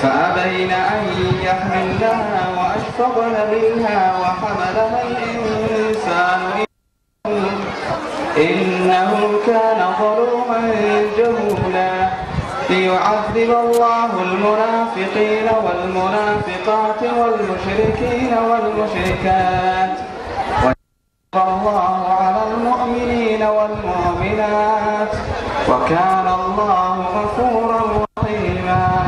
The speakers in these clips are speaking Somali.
فأبين أن يحملنها وأشفقن منها وحملها الإنسان إنه كان ظلوما جهولا ليعذب الله المنافقين والمنافقات والمشركين والمشركات ويتوب الله على المؤمنين والمؤمنات وكان الله غفورا رحيما.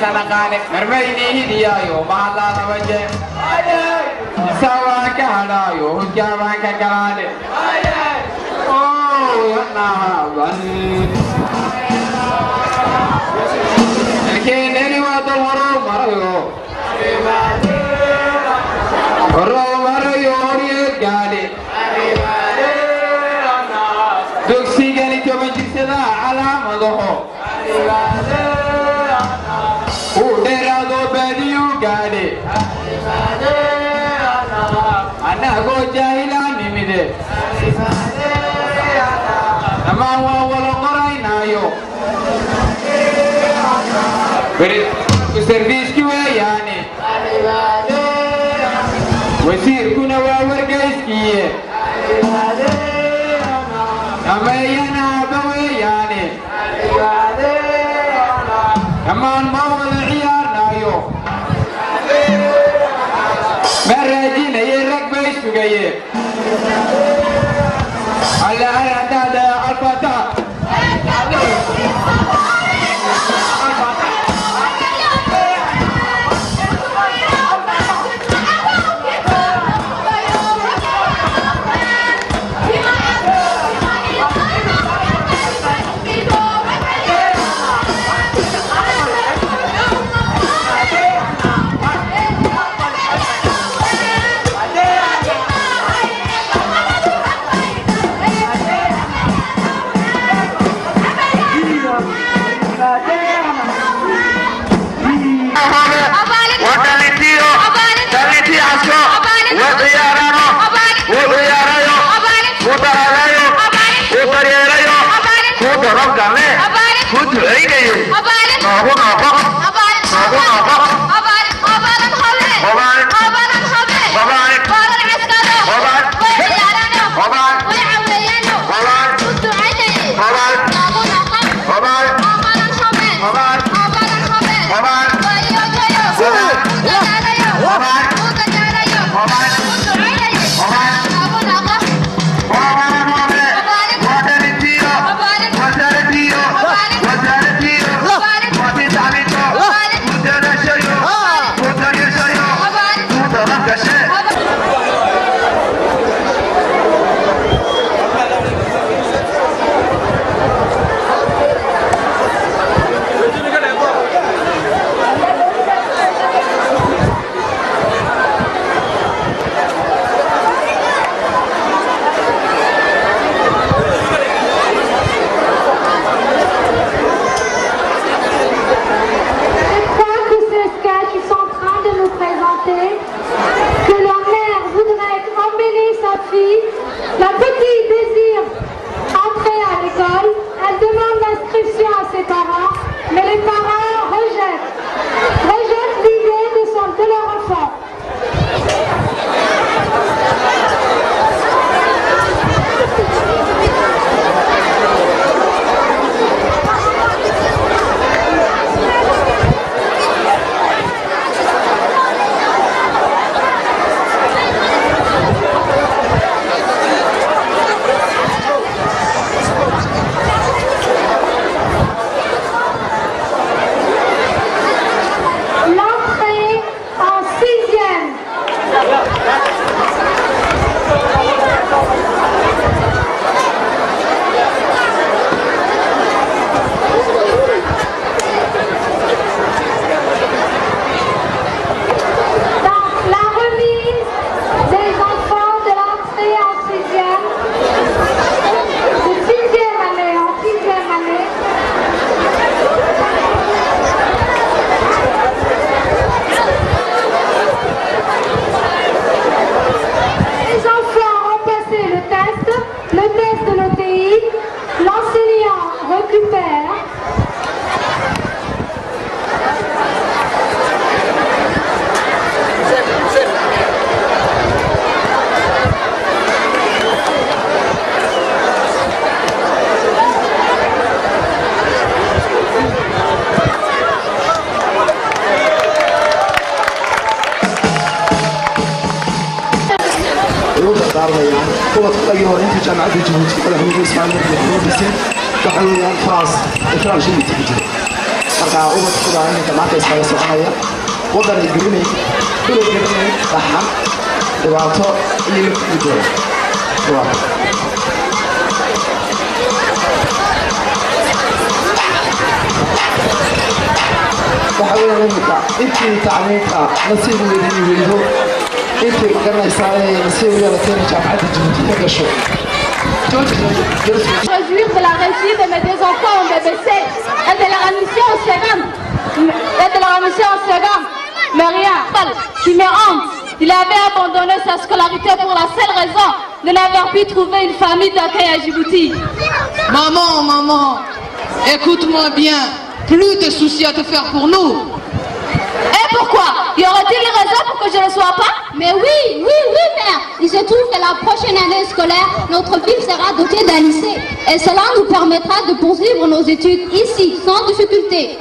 سنقانك مرميني هديايو ما الله نوجه سواك هدايو جامعك كرادي اوه نابن لكن اني وقت الهروب مريو هروب مريو ريت قالي دوكسي قالي تبجي سدا على مضحو أنا أقول جاهلاني مده أما هو ولا قرينا يو بريد سيرفيس كوي يعني وسير كنا وورجيس كيه أما ينا بوي يعني أما ما هو العيار نايو مراجين يرك بيش بقيه على هذا الفتاة dardaarmayaan kuwadkagii hore intii jaamacadda Jabuuti madaxweyne Ismaaciil Xuseen waxa weeyaan France ikraam shidi ku jira marka ubadkooda inta maanta iskaga soconaya wadan ay gelinay inuu gelinay dhaxan dhibaato iyo muddo وحاولنا نمتع انتي تعليمك نصيب الذي يريده انتي قرنا يساعي نصيب الذي يريده جامعة الجنوبية كقشو Réjouir de la réussite de mes deux enfants en BBC et de leur admission au seconde. Mais rien, qui me honte. Il avait abandonné sa scolarité pour la seule raison de n'avoir pu trouver une famille d'accueil à Djibouti. Maman, écoute-moi bien. Plus de soucis à te faire pour nous. Et pourquoi? Y aurait-il une raison pour que je ne sois pas? Mais oui, mère. Il se trouve que la prochaine année scolaire, notre ville sera dotée d'un lycée. Et cela nous permettra de poursuivre nos études ici, sans difficulté.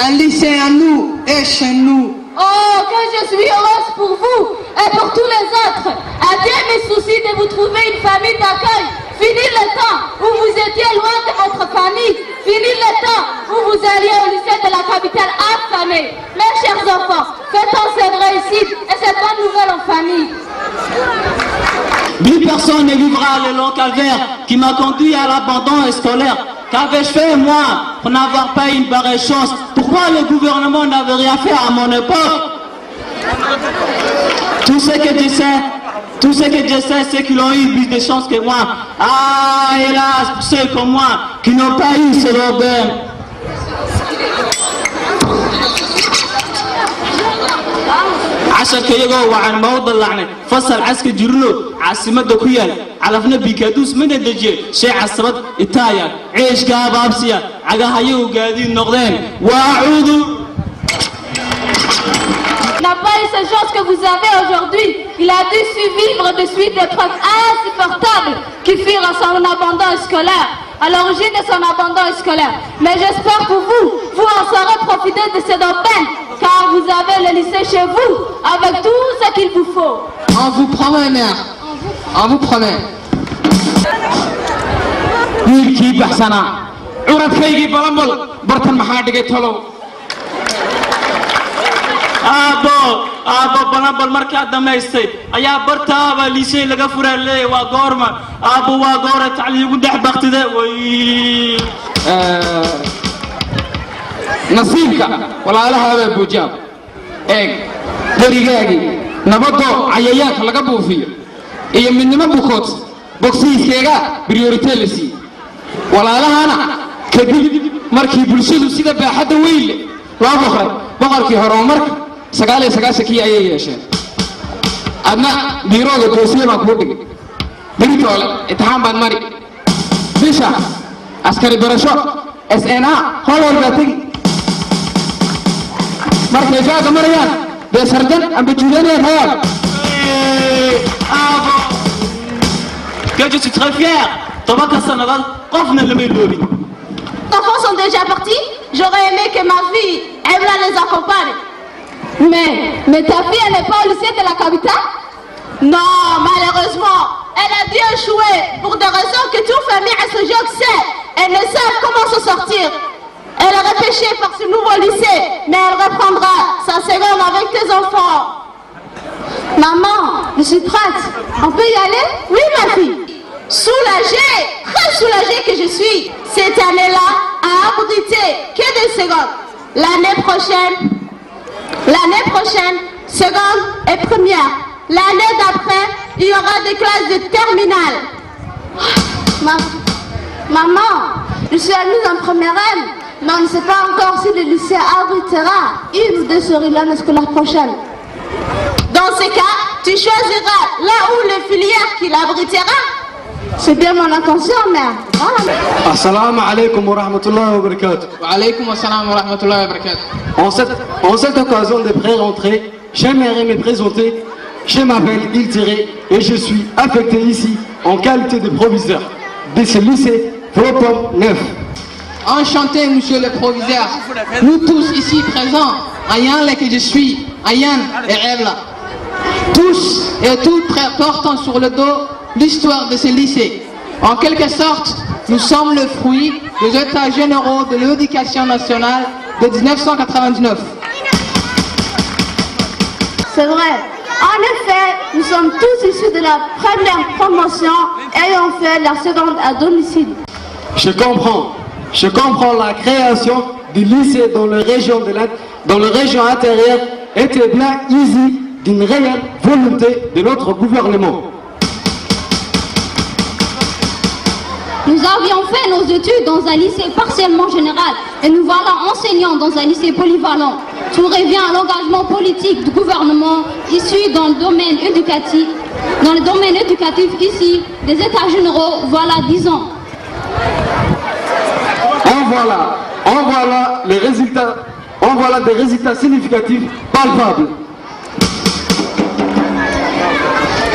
Un lycée à nous et chez nous. Oh, que je suis heureuse pour vous et pour tous les autres. Adieu mes soucis de vous trouver une famille d'accueil. Fini le temps où vous étiez loin de votre famille. Fini le temps où vous alliez au lycée de la capitale affamée. Mes chers enfants, fêtons cette réussite et cette bonne nouvelle en famille. Plus personne ne vivra le long calvaire qui m'a conduit à l'abandon scolaire. Qu'avais-je fait moi pour n'avoir pas une pareille chance? Pourquoi le gouvernement n'avait rien fait à mon époque? Tout ce que je sais, c'est qu'ils ont eu plus de chance que moi. Ah, hélas, pour ceux comme moi, qui n'ont pas eu ce ordre. عشرك يجوا وعن موضع اللعنة فصل عسكر جرلو عاصمة دكويان علفنا بيكادوس من الدجيل شيء عصرت إتايا عيش كابابسيا عجاها يو قاعدين نقدين وأعوذ. N'a pas eu cette chance que vous avez aujourd'hui. Il a dû vivre de suite des preuves insupportables qui firent son abandon scolaire, à l'origine de son abandon scolaire. Mais j'espère pour vous, vous en saurez profiter de ces domaines, car vous avez le lycée chez vous, avec tout ce qu'il vous faut. On vous promet, mère. On vous promet. wiilkii baxsanaa curadkaygii balanbal bartan maxaa dhigay tolow aabbo balanbal markaa dhammaystay ayaa bartaaba liishay laga furaa leeyahay waa goorma aabbo waa goora tacliin ugu dhex baktide way nasiibka walaalahaabaa buujaab eeg derigaagii nabadoo cayayaanka laga buufiyo iyo midnimo bukood bogsiiskeega priorite la siiye walaalahana kadib markii bulshadu sida baaxadda weyn leh loo boqray boqorkii horumarka 99 ayay yeesheen adna biirooga doosiye baan kuu dhigay beritoole imtixaan baad mari bisha askari barasho SNA hol walbaa tegi markay faaga marayaan dee sardan amba juudaneen hayaan que je suis très fier. Les enfants sont déjà partis. J'aurais aimé que ma fille, elle les accompagne. Mais ta fille, elle n'est pas au lycée de la capitale? Non, malheureusement, elle a dû échouer pour des raisons que toute famille à ce jour sait. Elle ne sait comment se sortir. Elle a repêché par ce nouveau lycée, mais elle reprendra sa seconde avec tes enfants. Maman, je suis prête. On peut y aller? Oui, ma fille. Soulagée, très soulagée que je suis. Cette année-là a abrité que des secondes. L'année prochaine, seconde et première. L'année d'après, il y aura des classes de terminale. Maman, je suis admise en première M, mais on ne sait pas encore si le lycée abritera une ou deux soirées l'année scolaire prochaine. Dans ce cas, tu choisiras là où le filière qu'il abritera. C'est bien mon intention, mère. Assalamu alaikum wa rahmatullahi wa barakatuh. Wa alaykum assalam wa rahmatullahi wa barakatuh. En cette occasion de pré-rentrée, j'aimerais me présenter. Je m'appelle Iltiré et je suis affecté ici en qualité de proviseur de ce lycée Flopom 9. Enchanté, monsieur le proviseur. Nous tous ici présents, Ayan là que je suis, Ayan et Evla. Tous et toutes portent sur le dos l'histoire de ce lycée. En quelque sorte, nous sommes le fruit des États généraux de l'éducation nationale de 1999. C'est vrai. En effet, nous sommes tous issus de la première promotion ayant fait la seconde à domicile. Je comprends la création du lycée dans la région intérieure était bien issue d'une réelle volonté de notre gouvernement. Nous avions fait nos études dans un lycée partiellement général et nous voilà enseignants dans un lycée polyvalent. Tout revient à l'engagement politique du gouvernement issu dans le domaine éducatif ici des États généraux, voilà 10 ans. En voilà les résultats, des résultats significatifs, palpables.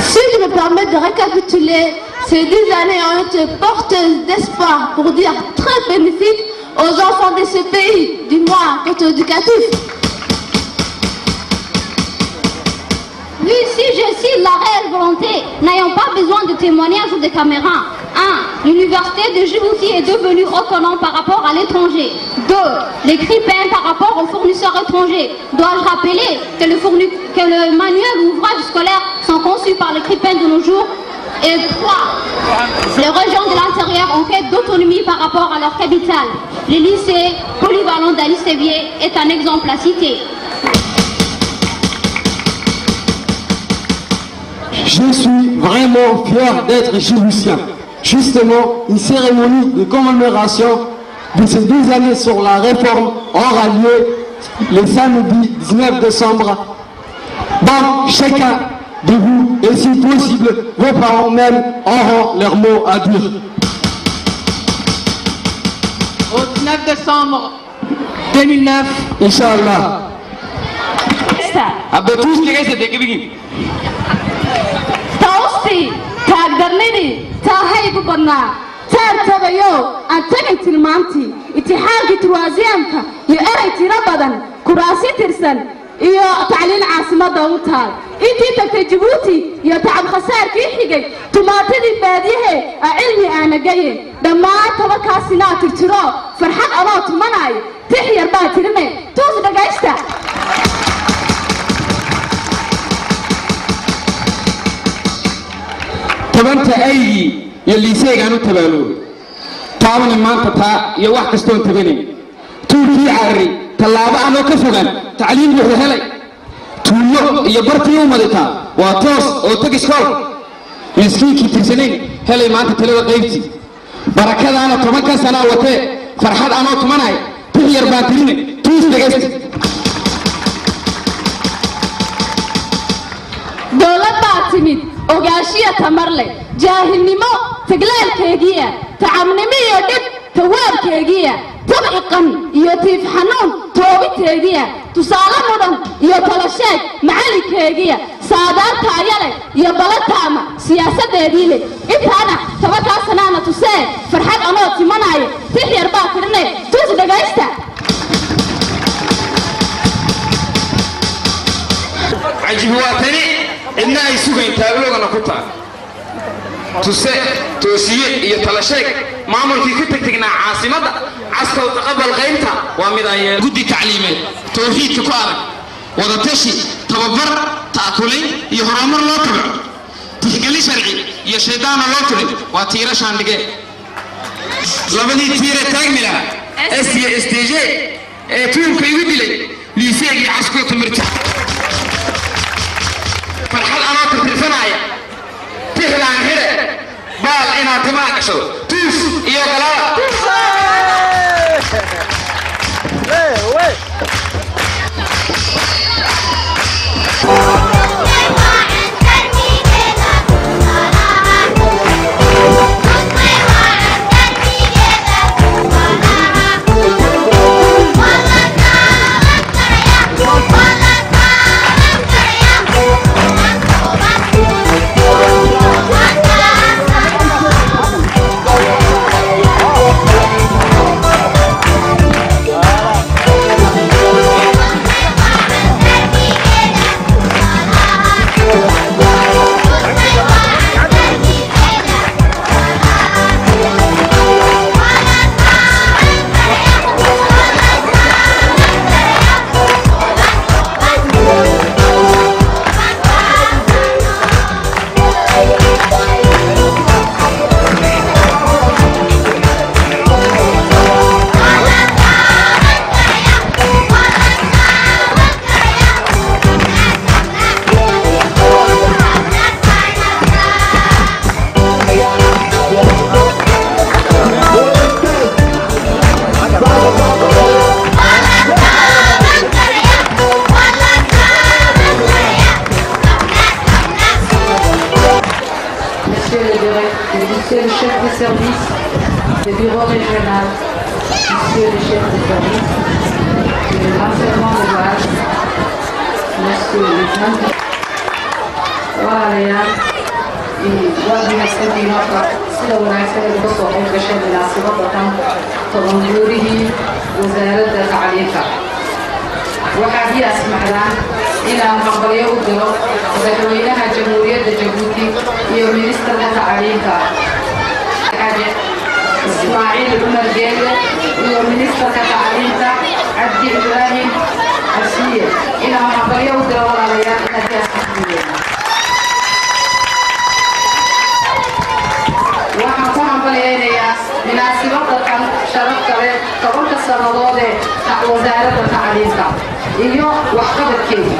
Si je me permets de récapituler, ces 10 années ont été porteuses d'espoir, pour dire très bénéfiques, aux enfants de ce pays, du moins côté éducatif. Oui, si je cite la réelle volonté, n'ayant pas besoin de témoignages ou de caméras. 1. L'université de Djibouti est devenue autonome par rapport à l'étranger. 2. Les CRIPEM par rapport aux fournisseurs étrangers. Dois-je rappeler que le manuel ou ouvrage scolaire sont conçus par les CRIPEM de nos jours? Et 3. Les régions de l'intérieur en quête d'autonomie par rapport à leur capitale. Les lycées polyvalents d'Alice Sévier est un exemple à citer. Je suis vraiment fier d'être djiboutien. Justement, une cérémonie de commémoration de ces 10 années sur la réforme aura lieu le samedi 19 décembre. Donc, chacun de vous, et si possible, vos parents même auront leurs mots à dire. Au 19 décembre 2009, Inch'Allah. Tausi, taagdarnidii, taahaygu badnaa, taar tagayo, aan tagay tilmaantii, itixaanki turwaasiyaanka iyo eray tiro badan, kuraasi tirsan iyo tacliin caasimada u taal. Intii tagtay Djibouti iyo tacab khasaarkii xigay, tumaatadii baadiyahe aa cilmi aana gaye, dhammaan tobankaasina tirtiro, farxad anoo tumanaayo, tix yar baa tirine, tuus dhagaysta. tabanta aygii iyo liiseygaan u tabaaloobay taabani maanta taa iyo wax kastoon tabanay tuulkii carari tallaabo anoo ka fogaan tacliim wuxuu helay tuulo iyo bartii u maditaa waa toos oo tag iskool miskiinkii tirsanayn helay maanta talada qaybtii barakadaana 10 sanaa watee farxad anoo tumanaya tix yar baan tirine tuus dhagaysta dowlad baa timid ogaashiya tamarle jaahilnimo tagleelkeegiya tacabnimo iyo dhib tawaabkeegiya tabciqan iyo tiif xanuun toobiteegiya tusaale mudan iyo talasheeg macalinkeegiya saadaanta ayale iyo balataama siyaasadeedii leh intaana tobankaa sanaana tusee farxad anoo timanaayo tix yar baa tirine tuus dhagaysta. cajibi waa tani cidna ay sugayn taagloogana ku taal tuse toosiye iyo talasheeg maamulkii ka tagtagnaa caasimadda caskow taqabal qaybta waa mid aan yeel guddi tacliimeed tawxiidka ku adag wadatashi tababar taakulayn iyo horumar loo tabaco tixgelin sharci iyo shaydaana loo tulin waa tiira shaandhigee labadii tiire taagmila s iyo stj ee tuurka igu dilay liiseegii caskoo tamirta farxad anoo tirtirsanaya tixlaan hire baal inaad timaa gasho tuus iyo galaba monsieur le chef de service du bureau régional, monsieur le chef de service de l'enseignement de base, monsieur le président. Walaalayaal waa mahadsantihiin horta sida wanaagsan ee uga soo qayb gasheen munaasabada tan tobanguurihii wasaaradda tacliinta. waxaad ii asmaxdaan inaan hambalyo u diro madaxweynaha jamhuuriyadda Jabuuti iyo ministarka tacliinta Ismaaciil Cumar Geelle iyo ministarka tacliinta Cabdi Ibraahim Asiye inaan hambalyo u diro walaalayaal inaad ii asmaxdeen. waxaan ku hambaleynayaa munaasabada kan sharafta leh 10 sannadood ee wasaaradda tacliinta iyo waxqabadkeeda.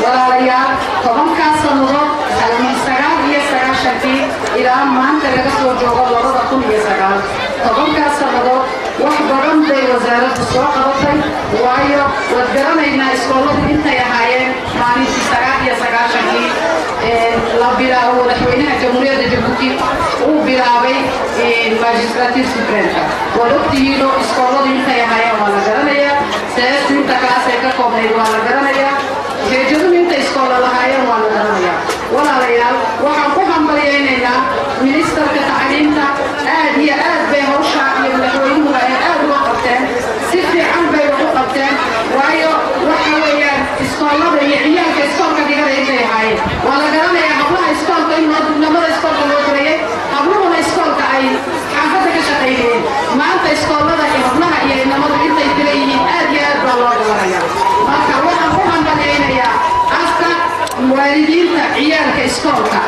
walaalayaal 10 sannadood 1999 ilaa maanta laga soo joogo 2009 10 sannadood wax badan bay wasaaraddu soo qabatay waayo waad garanaynaa iskooladu intay ahaayeen maalintii 99 la bilaabo madaxweynaha jamhuuriyadda Jabuuti uu bilaabay magistrature supreme waad ogtihiin iskooladu intay ahaayeen waa la garanayaa sayidinta kalaas ee ka koobnayd waa la garanayaa heejadu inta iskoolada lahaayeen waa la garanayaa. walaalayaal waxaan ku hambaleynaynaa ministarka tacliinta aad iyo aad bay hawsha iyo madaxweynuhu ay aad uga qabteen si fiican bay ugu qabteen waayo waxa weeyaan iskoolada iyo ciyaalka iskoolka dhigada intay ahaayeen waa la garanayaa hablaha iskoolka in namada iskoolka loo dirayay habluhuna iskoolka ay xaafadda ka shaqaynayeen maanta iskoolada iyo hablaha iyo namadu intay dila yihiin aad iyo aad baa loo garanayaa. marka waxaan ku hambaleynayaa afka والدينتا عيالك إسكولكا.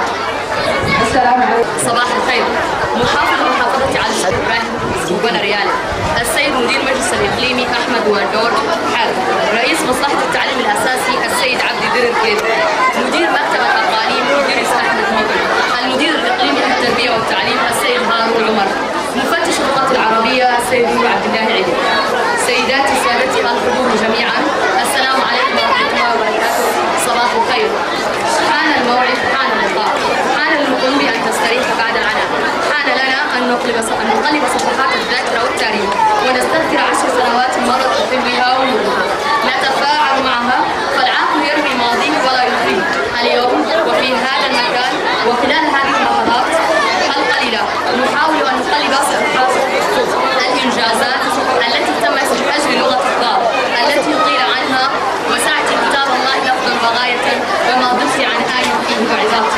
السلام عليكم. صباح الخير. محافظ محافظة علي الشيخ إبراهيم بن ريال. السيد مدير مجلس الإقليمي أحمد ودور حال. رئيس مصلحة التعليم الأساسي السيد عبد الدرر كيف. مدير مكتب التعليم مدرس أحمد مطر. المدير الإقليمي للتربية والتعليم السيد هارون عمر. مفتش اللغة العربية السيد نور عبد الله علي. سيداتي سادتي الحضور جميعا السلام عليكم ورحمة الله وبركاته. صباح الخير. حان الموعد حان اللقاء حان للقلوب أن تستريح بعد العناء حان لنا أن نقلب صفحات الذاكرة والتاريخ ونستذكر 10 سنوات مرت بحلوها ومرها نتفاعل معها فالعقل يروي ماضيه ولا يخفيه. اليوم وفي هذا المكان وخلال هذه اللحظات القليلة نحاول أن نقلب صفحات الإنجازات التي تمت من أجل لغة الضاد التي قيل عنها وسعت كتاب الله لفظا وغاية وما ضفت عن آية فيه وعظات.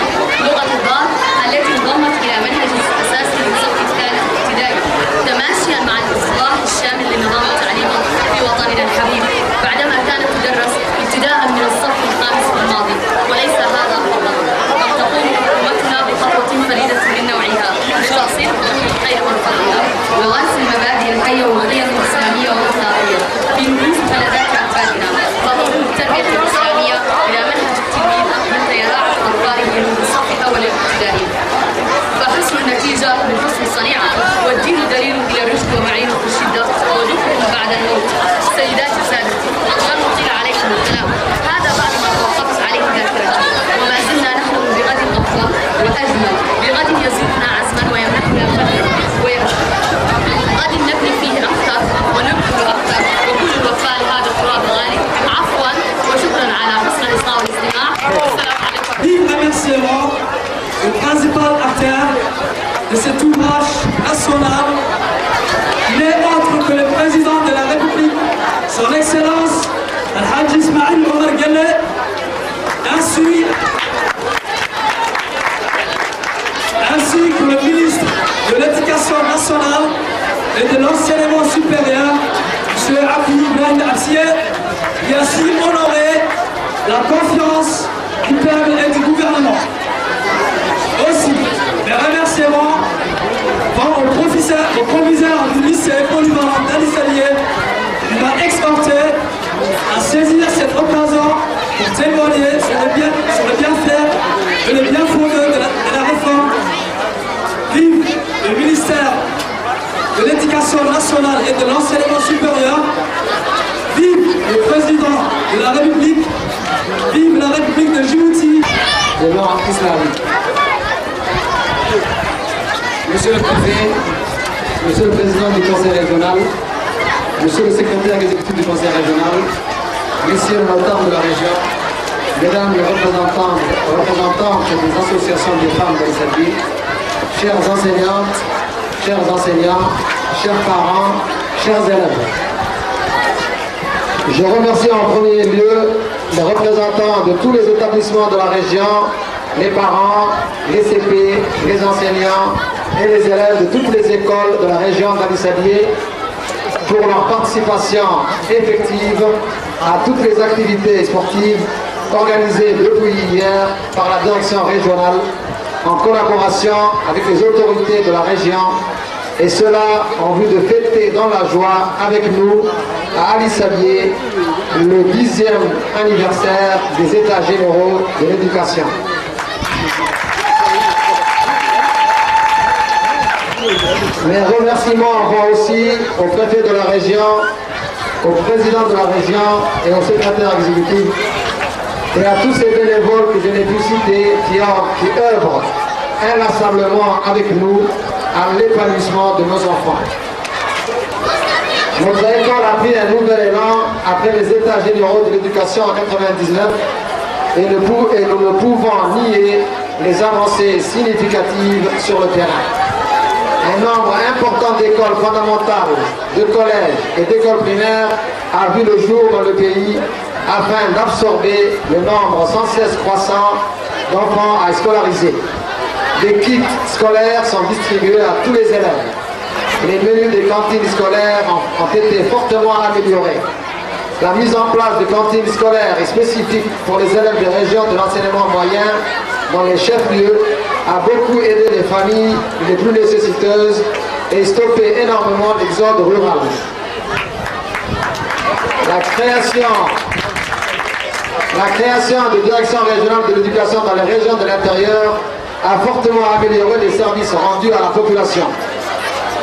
لغة الضاد التي انضمت إلى منهج أساسي من صف الثالث ابتدائي تماشيا مع الإصلاح الشامل للنظام التعليمي في وطننا الحبيب بعدما كانت تدرس ابتداء من الصف الخامس الماضي. وليس هذا فقط بل تقوم حكومتنا بخطوة فريدة من نوعها لتأصيل خطوط الخير والفضل وغرس المبادئ الحية والقيم الإسلامية والأخلاقية في نفوس فلذات أطفالنا. فضم التربية الإسلامية إلى منهج التلميذ حتى يراعي أطفاله من الصف الأول الابتدائي. فحسن النتيجة من حسن الصنيعة والدين دليل إلى الرشد ومعينه في الشدة وذكر بعد الموت. سيداتي وسادتي لن نطيل عليكم الكلام هذا بعد ما توقفت عليه ذاكرتي وما زلنا نحلم بغد أفضل وأجمل بغد يزيدنا عزما ويمنحنا الفضل غد نبني فيه أكثر ونبذل أكثر وكل الوفاء لهذا التراب الغالي. عفوا وشكرا على حسن الإصغاء والاستماع. السلام عليكم. Vive remerciement au principal acteur de cet ouvrage national qui n'est autre que le président de la République, son Excellence Al-Hajj Ismaïl Omar Guelleh, ainsi que le ministre de l'Éducation nationale et de l'enseignement supérieur, M. Abdi Ibrahim Asiye, qui a su honorer la confiance du peuple et du gouvernement. Aussi, mes remerciements vont au proviseur du lycée polyvalent d'Alisalier qui m'a exhorté à saisir cette occasion pour témoigner sur le bienfait et le bien fondé de la réforme. Vive le ministère de l'Éducation nationale et de l'enseignement supérieur. Vive le président de la République. Vive la République de Djibouti. Le nom islamique. Monsieur le Préfet, Monsieur le Président du Conseil régional, Monsieur le Secrétaire exécutif du Conseil régional, Messieurs les notables de la région, Mesdames les représentantes des associations des femmes de cette ville, chères enseignantes, chers enseignants, chers parents, chers élèves. Je remercie en premier lieu les représentants de tous les établissements de la région, les parents, les CP, les enseignants et les élèves de toutes les écoles de la région d'Ali-Sabié pour leur participation effective à toutes les activités sportives organisées depuis hier par la direction régionale en collaboration avec les autorités de la région, et cela en vue de fêter dans la joie avec nous à Ali-Sabié le 10e anniversaire des États généraux de l'éducation. Mes remerciements vont aussi au préfet de la région, au président de la région et au secrétaire exécutif et à tous ces bénévoles que je n'ai pu citer qui œuvrent inlassablement avec nous à l'épanouissement de nos enfants. Notre école a pris un nouvel élan après les États généraux de l'éducation en 1999 et nous ne pouvons nier les avancées significatives sur le terrain. Un nombre important d'écoles fondamentales, de collèges et d'écoles primaires a vu le jour dans le pays afin d'absorber le nombre sans cesse croissant d'enfants à scolariser. Des kits scolaires sont distribués à tous les élèves. Les menus des cantines scolaires ont été fortement améliorés. La mise en place de cantines scolaires et spécifiques pour les élèves des régions de l'enseignement moyen dans les chefs-lieux a beaucoup aidé les familles les plus nécessiteuses et stoppé énormément l'exode rural. La création de directions régionales de l'éducation dans les régions de l'intérieur a fortement amélioré les services rendus à la population.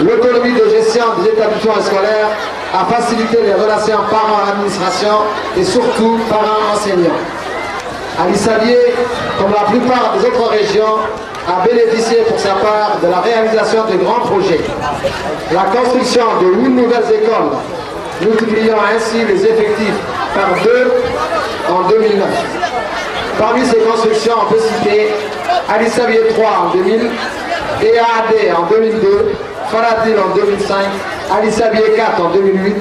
L'autonomie de gestion des établissements scolaires a facilité les relations parents-administration et surtout parents-enseignants. Ali-Sabié, comme la plupart des autres régions, a bénéficié pour sa part de la réalisation de grands projets. La construction de 8 nouvelles écoles, multipliant ainsi les effectifs par 2 en 2009. Parmi ces constructions, on peut citer Ali-Sabié 3 en 2000, EAD en 2002, Faradil en 2005, Ali-Sabié 4 en 2008,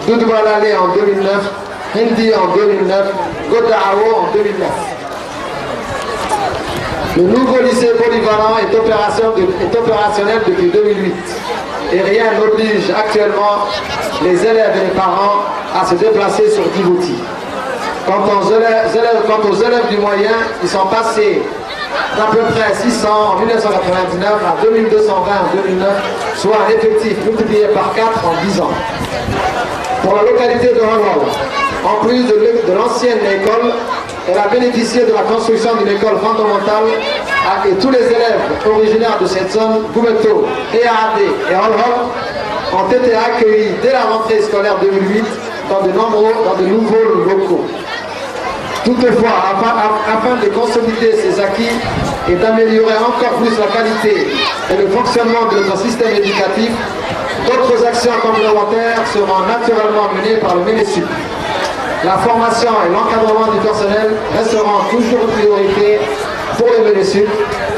Doudoualalé en 2009, Hindi en 2009, Godao en 2009. Le nouveau lycée polyvalent est opérationnel depuis 2008 et rien n'oblige actuellement les élèves et les parents à se déplacer sur Djibouti. Quant aux élèves du moyen, ils sont passés d'à peu près 600 en 1999 à 2220 en 2009, soit un effectif multiplié par 4 en 10 ans. Pour la localité de Hanol, en plus de l'ancienne école, elle a bénéficié de la construction d'une école fondamentale et tous les élèves originaires de cette zone, Goumeto, EAD et Hanol, ont été accueillis dès la rentrée scolaire 2008 dans de nouveaux locaux. Toutefois, afin de consolider ces acquis et d'améliorer encore plus la qualité et le fonctionnement de notre système éducatif, d'autres actions complémentaires seront naturellement menées par le MINESUP. La formation et l'encadrement du personnel resteront toujours une priorité pour le MINESUP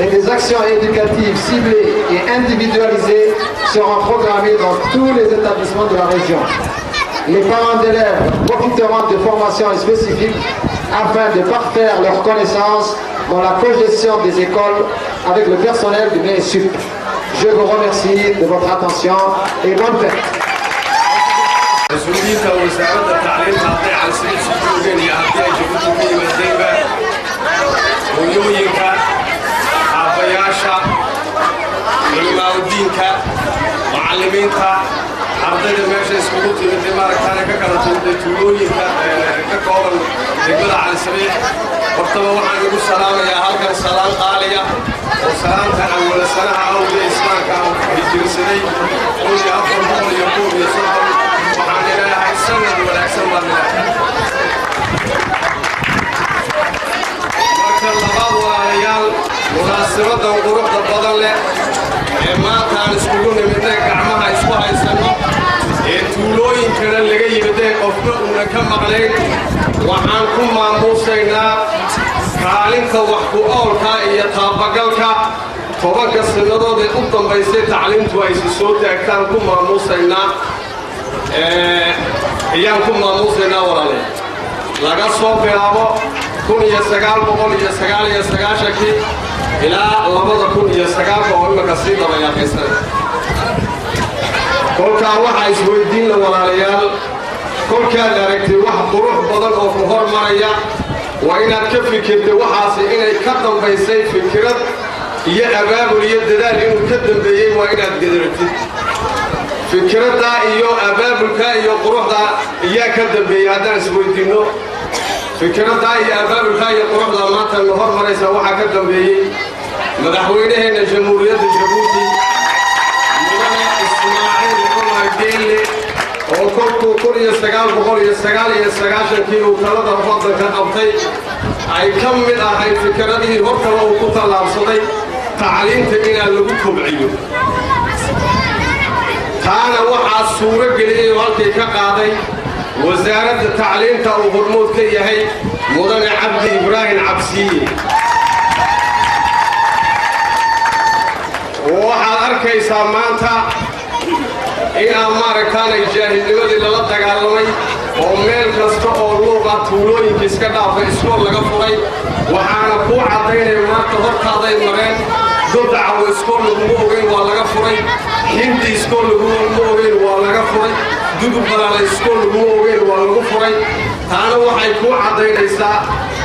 et des actions éducatives ciblées et individualisées seront programmées dans tous les établissements de la région. Les parents d'élèves profiteront de formations spécifiques afin de parfaire leurs connaissances dans la cogestion des écoles avec le personnel du MINESUP. Je vous remercie de votre attention et bonne fête. مسؤولية وزارة التعليم تعطي عن سبيل سجوجين يعطي جبتي مدينة ويوينكا عبياشا الماودينكا معلمينكا ardayda meesha iskugu timid maaragtaana ka kala timid tuulooyinka ka kooban degmada Cali-Sabiix hortaba waxaan ugu salaamayaa halkan salaan qaaliya oo salaanta awal sanaha awgeed islaamka hijirsaday oo afar boqol iyo koob iyo soddon waxaan ilaahay sanad wanaagsan marnaa marka labaad walaalayaal munaasabadan quruxda badan leh ee ka maqnayn waxaan ku maamuusaynaa kaalinta wax ku oolka iyo taabagalka tobanka sannadood ee u dambaysay tacliintu ay soo taagtaan ku maamuusaynaa ayaan ku maamuusaynaa walaale laga soo bilaabo 1999 ilaa 2009 oo imika sii dabayaaqaysan kolkaa waxaa isweydiin la walaalayaal kolkaad aragtay wax qurux badan oo ku hormaraya waa inaad ka fikirtay waxaasi inay ka dambaysay fikrad iyo abaabul iyo dadaal inuu ka dambeeyey waa inaad gadartid fikradda iyo abaabulka iyo quruxda iyaa ka dambeeyey haddaan isweydiinno fikradda iyo abaabulka iyo quruxda maanta la hormaraysa waxaa ka dambeeyey madaxweynaheena jamhuuriyadda jabuuti mudane ismaaciil cumar geelle oo kolkuu 1999 uu talada waddanka qabtay ay ka mid ahayd fikradihii hortaba uu ku tallaabsaday tacliinta inaan lagu kobciyo taana waxaa suuro geliyey oo halkii ka qaaday wasaaradda tacliinta uu hormood ka yahay mudane cabdi ibraahim cabsiye waxaad arkaysaa maanta inaan maaragtaanay jaahilnimadii lala dagaalamay oo meel kasta oo luuqa tuulooyinka iska dhaafay iskool laga furay waxaana kuu caddaynaya maanta hortaaday mareen dodacawo iskool laguma ogeyn waa laga furay hindi iskool laguma ogeyn waa laga furay dudub balaala iskool laguma ogeyn waa lagu furay taana waxay kuu caddaynaysaa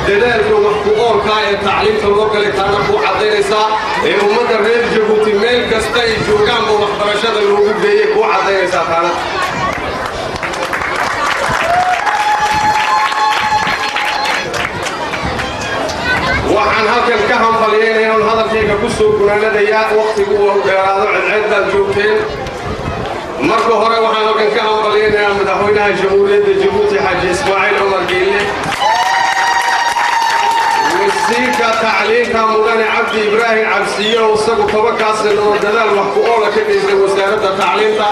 dadaalka wax ku oolkaa ee tacliimta loo galay taana kuu caddaynaysaa ee ummadda reer jabuuti meel kasta ay joogaanba waxbarashada loogu geeyey kuu caddaynaysaa taana waxaan halkan ka hambalyeynaya inaan hadalkayga ku soo gunaanadayaa wakhtigu uu dheeraado cidceed baad joogteen marka hore waxaan halkan ka hambalyeynayaa madaxweynaha jamhuuriyadda jabuuti xaaji ismaaciil cumar geelle wasiirka tacliinta mudane cabdi ibraahim cabsiye oo isagu tobankaas sannadood dadaal wax ku oola ka geystay wasaaradda tacliinta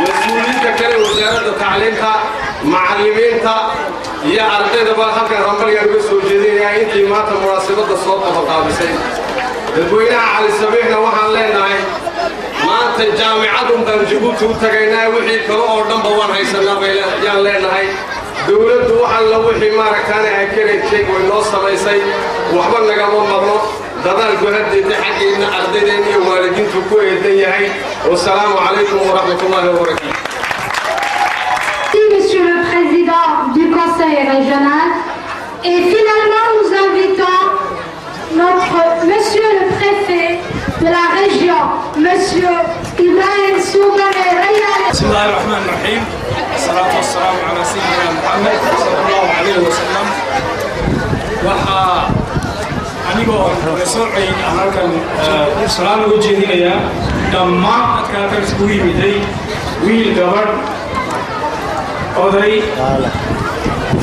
mas-uuliyiinta kale wasaaradda tacliinta macallimiinta iyo ardaydaba halkan hambalyan uga soo jeedinayaa intii maanta munaasabadda soo qabaqaabisay dadweynaha cali sabiixna waxaan leenahay maanta jaamicadun baan jabuuti u tagaynaa wixii kale oo dhanba waan haysanaa bayaan leenahay dowladdu waxaan la wixii maaragtaane ay kareedkeeg way noo samaysay waxba nagama marno dadaalku haddeeta xaggeedna ardaydeen iyo waalidiintu ku eedan yahay wasalaamu calaykum waraxmatullaahi wabarakaatu. Monsieur le Président du Conseil régional, et finalement nous invitons Monsieur le Préfet de la région, Monsieur Ibrahim Soubane Rayane. بسم الله الرحمن الرحيم الصلاة والسلام على سيدنا محمد صلى الله عليه وسلم waxaa anigoo resoocay halkan salaam ugu jeedinaya dhammaan dadka halkan isugu yimiday wiil gabadh oday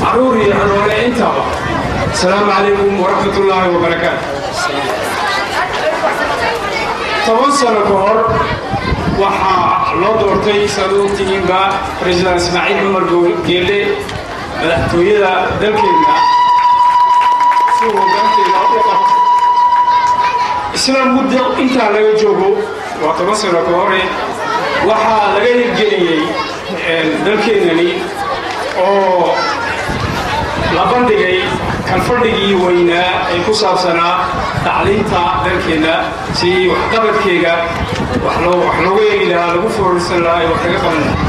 caruur iyo caruure intaba asalaamu calaykum waraxmatullaahi wabarakaatu 10 sano ka hor waxaa loo doortay saad ogtihiinba president ismaaciil cumar geelle madaxtooyada dalkeena si hoggaankeeda u qabto isla muddo intaa laga joogo waa 10 sano ka hore waxaa laga hirgeliyey dalkeenani oo la bandhigay kalfadhigii weynaa ee ku saabsanaa tacliinta dalkeena si waxqabadkeega wax looga eegi lahaa lagu foorarsan lahaa ee wax kaga qaban lahaa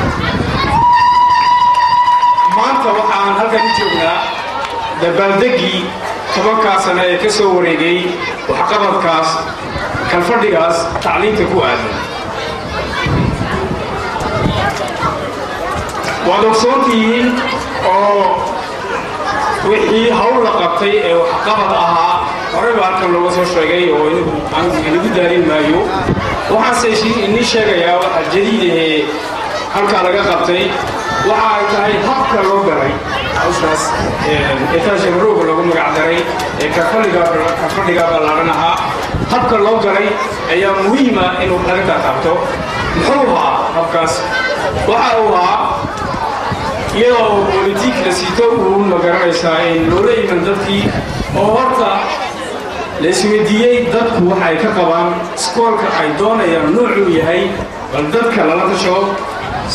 maanta waxaan halkan u joognaa dabaaldeggii 10 sano ee ka soo wareegay waxqabadkaas kalfadhigaas tacliinta ku aadan waad ogsoontihiin oo wixii hawl la qabtay ee waxqabad ahaa horey baa halkan looga soo sheegay oo inagu daalin maayo waxaanse inii sheegayaa waxa jadiid ee halkaa laga qabtay waxa ay tahay habka loo galay hawshaas etaashabarooga lagu magacdaray ee kafadhiga ballaaran ahaa habka loo galay ayaa muhiima inuu arrintaa qabto muxuu ahaa habkaas waxa uu ahaa iyadoo politik la sito uun ma garanaysaa in loola iman dadkii oo horta la isweydiiyey dadku waxay ka qabaan iskoolka ay doonayaan noocuu yahay bal dadka lala tasho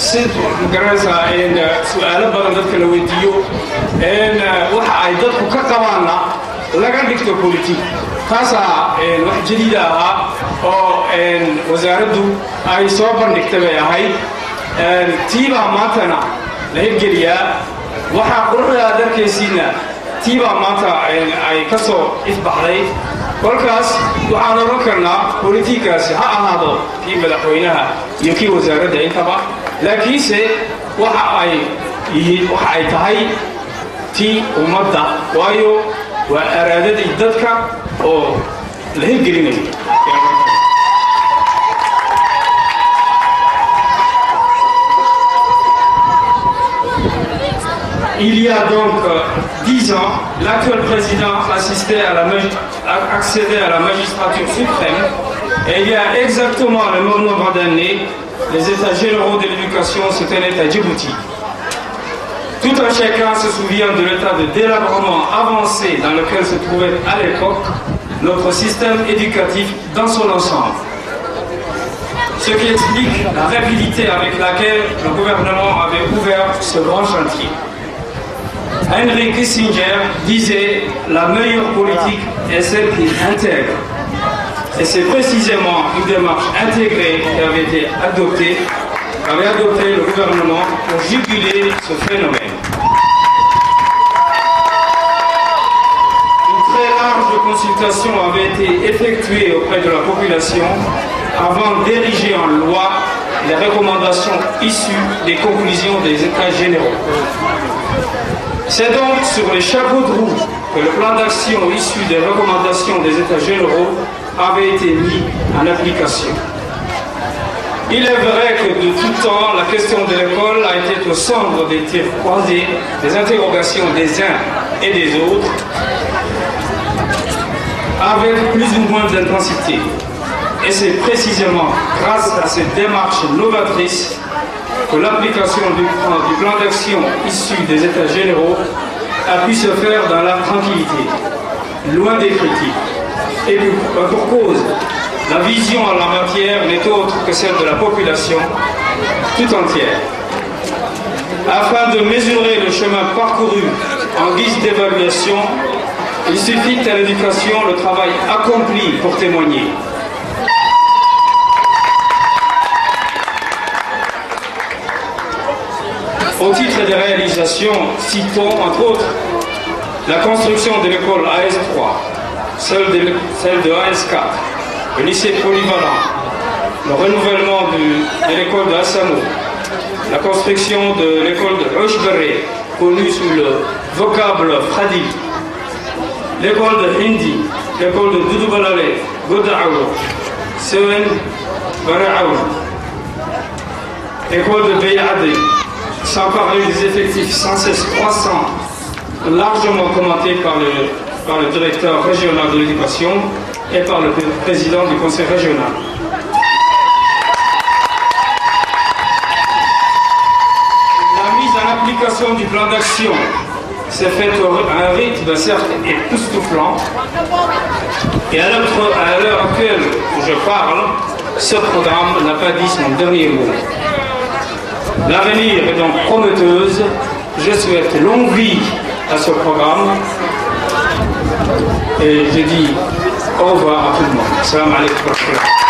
si ma garanaysaa in su'aalo badan dadka la weydiiyo waxa ay dadku ka qabaanna laga dhigto politik taasaa wax jadiida ahaa oo wasaaraddu ay soo bandhigtay bay ahayd tiibaa maantana la hirgeliyaa waxaa quruxda darkaysiina tiibaa maanta ay ka soo ifbaxday kolkaas waxaan oran karnaa politikaasi ha ahaado kii madaxweynaha iyo kii wasaaradda intaba laakiinse waxa ay tahay tii ummadda waayo waa araadadii dadka oo la hirgelinayo Il y a donc 10 ans, l'actuel président accédait à la magistrature suprême et il y a exactement le même nombre d'années, les États généraux de l'éducation se tenaient à Djibouti. Tout un chacun se souvient de l'état de délabrement avancé dans lequel se trouvait à l'époque notre système éducatif dans son ensemble. Ce qui explique la rapidité avec laquelle le gouvernement avait ouvert ce grand chantier. Henry Kissinger disait « La meilleure politique est celle qui intègre ». Et c'est précisément une démarche intégrée qui avait adopté le gouvernement pour juguler ce phénomène. Une très large consultation avait été effectuée auprès de la population avant d'ériger en loi les recommandations issues des conclusions des États généraux. C'est donc sur les chapeaux de roue que le plan d'action issu des recommandations des États généraux avait été mis en application. Il est vrai que de tout temps, la question de l'école a été au centre des tirs croisés, des interrogations des uns et des autres, avec plus ou moins d'intensité. Et c'est précisément grâce à cette démarche novatrice que l'application du plan d'action issu des États généraux a pu se faire dans la tranquillité, loin des critiques. Et pour cause, la vision en la matière n'est autre que celle de la population tout entière. Afin de mesurer le chemin parcouru en guise d'évaluation, il suffit à l'éducation le travail accompli pour témoigner. Au titre des réalisations, citons entre autres la construction de l'école AS3, celle de AS4, le lycée polyvalent, le renouvellement de l'école de Assamo, la construction de l'école de Rocheberré, connue sous le vocable Fradi, l'école de Hindi, l'école de Doudoubalale, Godaou, Sewen Baraou, l'école de Beyade, sans parler des effectifs sans cesse croissants, largement commentés par le directeur régional de l'éducation et par le président du conseil régional. La mise en application du plan d'action s'est faite à un rythme certes époustouflant et à l'heure actuelle où je parle, ce programme n'a pas dit son dernier mot. L'avenir est donc prometteuse. Je souhaite longue vie à ce programme. Et je dis au revoir à tout le monde. Salam alaikum.